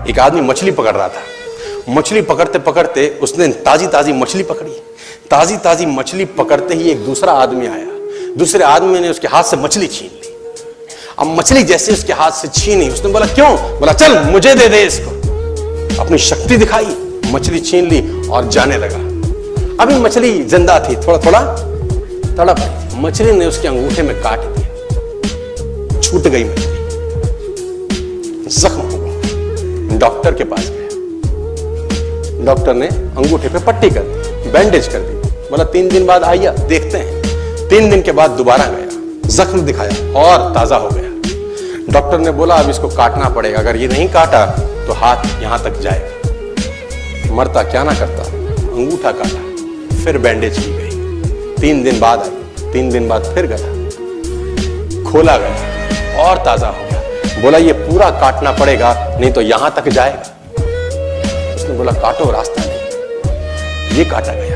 एक आदमी मछली पकड़ रहा था। मछली पकड़ते पकड़ते उसने ताजी ताजी मछली पकड़ी। ताजी ताजी मछली पकड़ते ही एक दूसरा आदमी आया। दूसरे आदमी ने उसके हाथ से मछली छीन ली। अब मछली जैसे उसके हाथ से छीनी, उसने बोला क्यों? बोला चल मुझे दे दे इसको। अपनी शक्ति दिखाई, मछली छीन ली और जाने लगा। अभी मछली जिंदा थी, थोड़ा थोड़ा तड़प रही थी। मछली ने उसके अंगूठे में काट दिया, छूट गई मछली, जख्म हुआ। डॉक्टर के पास गया। डॉक्टर ने अंगूठे पे पट्टी कर दी, बैंडेज कर दी। बोला 3 दिन बाद आइए देखते हैं। 3 दिन के बाद दोबारा गया, जख्म दिखाया और ताजा हो गया। डॉक्टर ने बोला अब इसको काटना पड़ेगा, अगर ये नहीं काटा तो हाथ यहां तक जाएगा। मरता क्या ना करता, अंगूठा काटा, फिर बैंडेज की गई। 3 दिन बाद आई, 3 दिन बाद फिर गया, खोला गया और ताजा हो गया। बोला ये पूरा काटना पड़ेगा नहीं तो यहां तक जाएगा। उसने बोला काटो, रास्ता नहीं। ये काटा गया,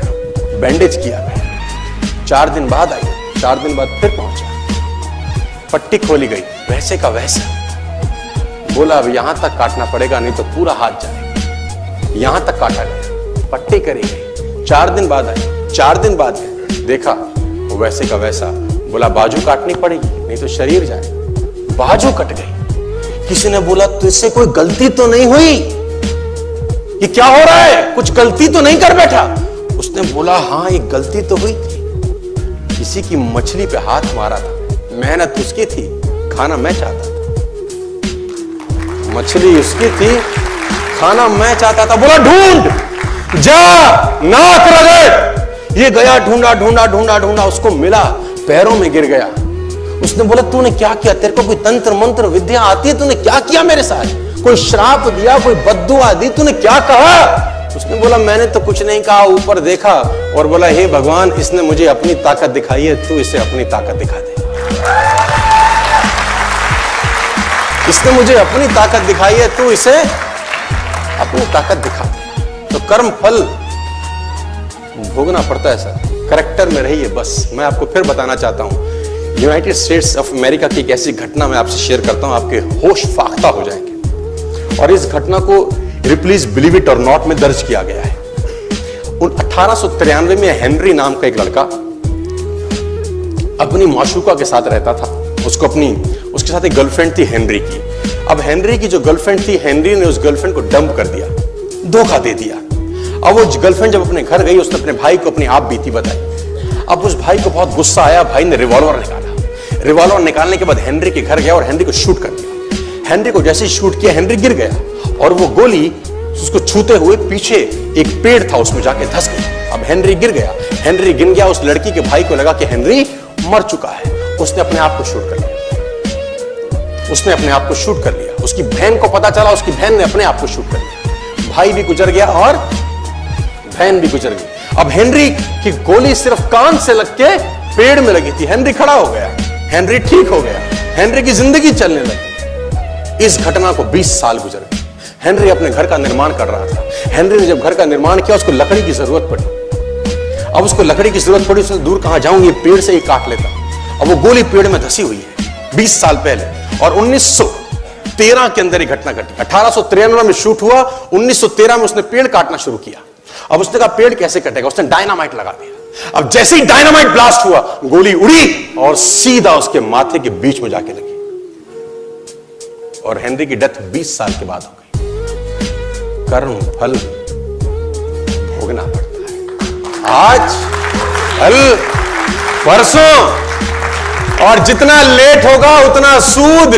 बैंडेज किया गया। 4 दिन बाद आई, 4 दिन बाद फिर पहुंचा, पट्टी खोली गई, वैसे का वैसा। बोला अब यहां तक काटना पड़ेगा नहीं तो पूरा हाथ जाएगा। यहां तक काटा गया, पट्टी करी गई। 4 दिन बाद आई, 4 दिन बाद देखा वो वैसे का वैसा। बोला बाजू काटनी पड़ेगी नहीं तो शरीर जाएगा। बाजू कट गई। किसी ने बोला तुझसे कोई गलती तो नहीं हुई? ये क्या हो रहा है? कुछ गलती तो नहीं कर बैठा? उसने बोला हाँ एक गलती तो हुई थी। किसी की मछली पे हाथ मारा था, मेहनत उसकी थी, खाना मैं चाहता था। मछली उसकी थी, खाना मैं चाहता था। बोला ढूंढ, जा, नाक रगड़। ये गया, ढूंढा ढूंढा ढूंढा ढूंढा, उसको मिला, पैरों में गिर गया। उसने बोला तूने क्या किया? तेरे को कोई तंत्र मंत्र विद्या आती है? तूने क्या किया मेरे साथ? कोई श्राप दिया, कोई बद्दुआ दी? तूने क्या कहा? उसने बोला मैंने तो कुछ नहीं कहा, ऊपर देखा और बोला हे भगवान इसने मुझे अपनी ताकत दिखाई है, तू इसे अपनी ताकत दिखा दे। इसने मुझे अपनी ताकत दिखाई है, तू इसे अपनी ताकत दिखा दे। तो कर्म फल भोगना पड़ता है सर, करेक्टर में रहिए बस। मैं आपको फिर बताना चाहता हूं, यूनाइटेड स्टेट्स ऑफ अमेरिका की एक ऐसी घटना मैं आपसे शेयर करता हूं, आपके होश फाख्ता हो जाएंगे। और इस घटना को रिप्लीज बिलीव इट और नॉट में दर्ज किया गया है। 1893 में हेनरी नाम का एक लड़का अपनी माशूका के साथ रहता था। उसके साथ एक गर्लफ्रेंड थी हेनरी की। अब हेनरी की जो गर्लफ्रेंड थी, हेनरी ने उस गर्लफ्रेंड को डंप कर दिया, धोखा दे दिया। अब वो गर्लफ्रेंड जब अपने घर गई, उसने अपने भाई को अपनी आप बीती बताई। अब उस भाई को बहुत गुस्सा आया, भाई ने रिवॉल्वर निकाला। रिवॉल्वर निकालने के बाद हेनरी के घर गया और हेनरी को शूट कर दिया। हेनरी को जैसे ही शूट किया, हेनरी गिर गया और वो गोली उसको छूते हुए पीछे एक पेड़ था उसमें जाके धंस गई। अब हेनरी गिर गया, हेनरी गिर गया। उस लड़की के भाई को लगा कि हेनरी मर चुका है, उसने अपने आप को शूट कर लिया। उसने अपने आप को शूट कर लिया। उसकी बहन को पता चला, उसकी बहन ने अपने आप को शूट कर लिया। भाई भी गुजर गया और बहन भी गुजर गई। अब हेनरी की गोली सिर्फ कान से लग के पेड़ में लगी थी। हेनरी खड़ा हो गया, हेनरी ठीक हो गया, हेनरी की जिंदगी चलने लगी। इस घटना को 20 साल गुजर गए। हेनरी अपने घर का निर्माण कर रहा था। हेनरी ने जब घर का निर्माण किया, उसको लकड़ी की जरूरत पड़ी। अब उसको लकड़ी की जरूरत पड़ी, उसने दूर कहां जाऊं, ये पेड़ से ही काट लेता। अब वो गोली पेड़ में धसी हुई है 20 साल पहले। और 1913 के अंदर ये घटना घटी। 1893 में शूट हुआ, 1913 में उसने पेड़ काटना शुरू किया। अब उसने कहा पेड़ कैसे कटेगा, उसने डायनामाइट लगा दिया। अब जैसे ही डायनामाइट ब्लास्ट हुआ, गोली उड़ी और सीधा उसके माथे के बीच में जाके लगी और हेनरी की डेथ 20 साल के बाद हो गई। कर्म फल भोगना पड़ता है, आज कल परसों, और जितना लेट होगा उतना सूद।